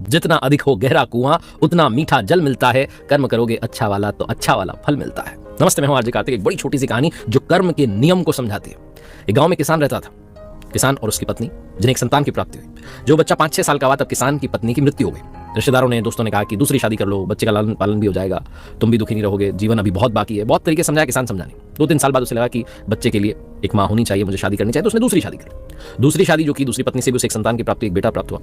जितना अधिक हो गहरा कुआं उतना मीठा जल मिलता है। कर्म करोगे अच्छा वाला तो अच्छा वाला फल मिलता है। नमस्ते, मैं हूं आरजे कार्तिक। एक बड़ी छोटी सी कहानी जो कर्म के नियम को समझाती है। एक गांव में किसान रहता था। किसान और उसकी पत्नी, जिन्हें एक संतान की प्राप्ति हुई। जो बच्चा 5-6 साल का हुआ तब किसान की पत्नी की मृत्यु हो गई। रिश्तेदारों ने, दोस्तों ने कहा कि दूसरी शादी कर लो, बच्चे का लालन पालन भी हो जाएगा, तुम भी दुखी नहीं रहोगे, जीवन अभी बहुत बाकी है। बहुत तरीके से समझाया किसान, समझाने। 2-3 साल बाद उसे लगा कि बच्चे के लिए एक माँ होनी चाहिए, मुझे शादी करनी चाहिए। तो उसने दूसरी शादी कर। दूसरी शादी जो की, दूसरी पत्नी से भी उसे एक संतान की प्राप्ति, एक बेटा प्राप्त हुआ।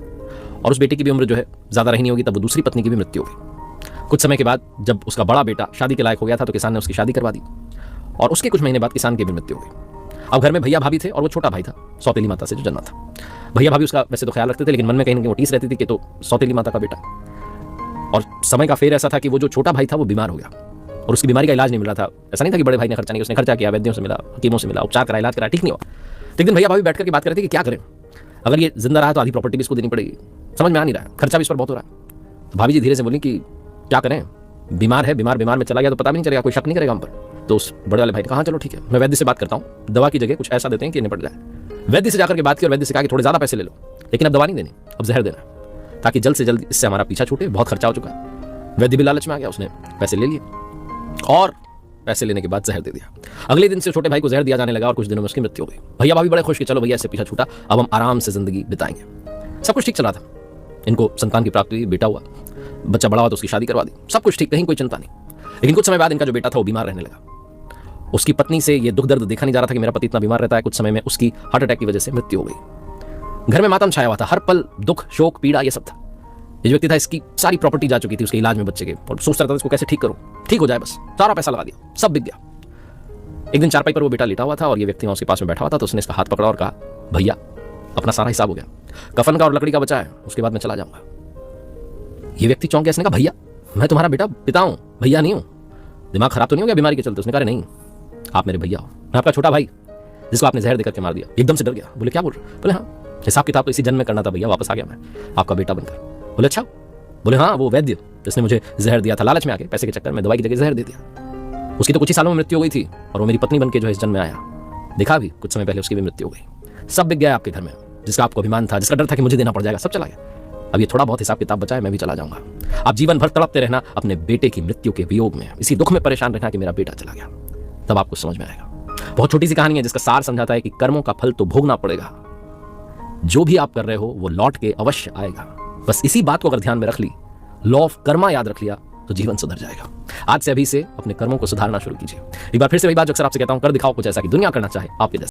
और उस बेटे की भी उम्र जो है ज्यादा रही नहीं होगी, तब वो दूसरी पत्नी की भी मृत्यु हो गई। कुछ समय के बाद जब उसका बड़ा बेटा शादी के लायक हो गया था तो किसान ने उसकी शादी करवा दी। और उसके कुछ महीने बाद किसान की भी मृत्यु हो गई। अब घर में भैया भाभी थे और वो छोटा भाई था, सौतेली माता से जो जन्मा था। भैया भाभी उसका वैसे तो ख्याल रखते थे, लेकिन मन में कहीं ना कहीं वो टीस रहती थी कि तो सौतेली माता का बेटा। और समय का फेर ऐसा था कि वो जो छोटा भाई था वो बीमार हो गया और उसकी बीमारी का इलाज नहीं मिल रहा था। ऐसा नहीं था कि बड़े भाई ने खर्चा नहीं, उसने खर्चा किया, वैद्यों से मिला, हकीमों से मिला, उपचार करा, इलाज करा, ठीक नहीं हुआ। एक दिन भैया भाभी बैठ करके बात करते कि क्या करें, अगर ये जिंदा रहा तो आधी प्रॉपर्टी भी इसको देनी पड़ेगी, समझ में आ नहीं रहा है, खर्चा भी इस पर बहुत हो रहा है। तो भाभी जी धीरे से बोली कि क्या करें, बीमार है, बीमार में चला गया तो पता भी नहीं चलेगा, कोई शक नहीं करेगा हम पर। तो उस बड़े वाले भाई ने कहा चलो ठीक है, मैं वैद्य से बात करता हूँ, दवा की जगह कुछ ऐसा देते हैं कि निपट जाए। वैद्य से जाकर के बात की और वैद्य से कहा कि थोड़े ज्यादा पैसे ले लो, लेकिन अब दवा नहीं देनी, अब जहर देना, ताकि जल्द से जल्द इससे हमारा पीछा छूटे, बहुत खर्चा हो चुका है। वैद्य भी लालच में आ गया, उसने पैसे ले लिए और पैसे लेने के बाद जहर दे दिया। अगले दिन से छोटे भाई को जहर दिया जाने लगा और कुछ दिनों में उसकी मृत्यु हो गई। भैया भाभी बड़े खुश कि चलो भैया इससे पीछा छूटा, अब हम आराम से जिंदगी बिताएंगे। सब कुछ ठीक चला था, इनको संतान की प्राप्ति हुई, बेटा हुआ, बच्चा बड़ा हुआ तो उसकी शादी करवा दी, सब कुछ ठीक, कहीं कोई चिंता नहीं। लेकिन कुछ समय बाद इनका जो बेटा था वो बीमार रहने लगा। उसकी पत्नी से ये दुख दर्द देखा नहीं जा रहा था कि मेरा पति इतना बीमार रहता है। कुछ समय में उसकी हार्ट अटैक की वजह से मृत्यु हो गई। घर में मातम छाया हुआ था, हर पल दुख, शोक, पीड़ा, ये सब था। ये जो व्यक्ति था, इसकी सारी प्रॉपर्टी जा चुकी थी उसके इलाज में बच्चे के, और सोचता था इसको कैसे ठीक करूं, ठीक हो जाए, बस सारा पैसा लगा दिया, सब बिक गया। एक दिन चारपाई पर वो बेटा लेटा हुआ था और ये व्यक्ति वहां उसके पास में बैठा हुआ था। तो उसने इसका हाथ पकड़ा और कहा, भैया अपना सारा हिसाब हो गया, कफन का और लकड़ी का बचा है, उसके बाद मैं चला जाऊंगा। ये व्यक्ति चौंक गया, इसने कहा भैया मैं तुम्हारा बेटा, पिता हूं, भैया नहीं हूं, दिमाग खराब तो नहीं हो गया बीमारी के चलते? उसने कहा नहीं, आप मेरे भैया हो, मैं आपका छोटा भाई जिसको आपने जहर देकर के मार दिया। एकदम से डर गया, बोले क्या बोल रहे? बोले हाँ, हिसाब किताब तो इसी जन्म में करना था भैया, वापस आ गया मैं आपका बेटा बनकर। बोले अच्छा? बोले हाँ, वो वैद्य जिसने मुझे जहर दिया था, लालच में आके, पैसे के चक्कर में दवाई की जगह जहर दे दिया, उसकी तो कुछ ही सालों में मृत्यु हो गई थी और वो मेरी पत्नी बन के जो है इस जन्म में आया, देखा भी कुछ समय पहले उसकी भी मृत्यु हो गई। सब बिक गया आपके घर में, जिसका आपको अभिमान था, जिसका डर था कि मुझे देना पड़ जाएगा, सब चला गया। अब ये थोड़ा बहुत हिसाब किताब बचा है, मैं भी चला जाऊंगा। आप जीवन भर तड़पते रहना अपने बेटे की मृत्यु के वियोग में, इसी दुख में परेशान रहना कि मेरा बेटा चला गया, तब आपको समझ में आएगा। बहुत छोटी सी कहानी है जिसका सार समझाता है कि कर्मों का फल तो भोगना पड़ेगा, जो भी आप कर रहे हो वो लौट के अवश्य आएगा। बस इसी बात को अगर ध्यान में रख ली, लॉ ऑफ कर्मा याद रख लिया, तो जीवन सुधर जाएगा। आज से, अभी से अपने कर्मों को सुधारना शुरू कीजिए। एक बार फिर से वही बात जो अक्सर आपसे कहता हूं, कर दिखाओ कुछ ऐसा कि दुनिया करना चाहे आपके जैसा।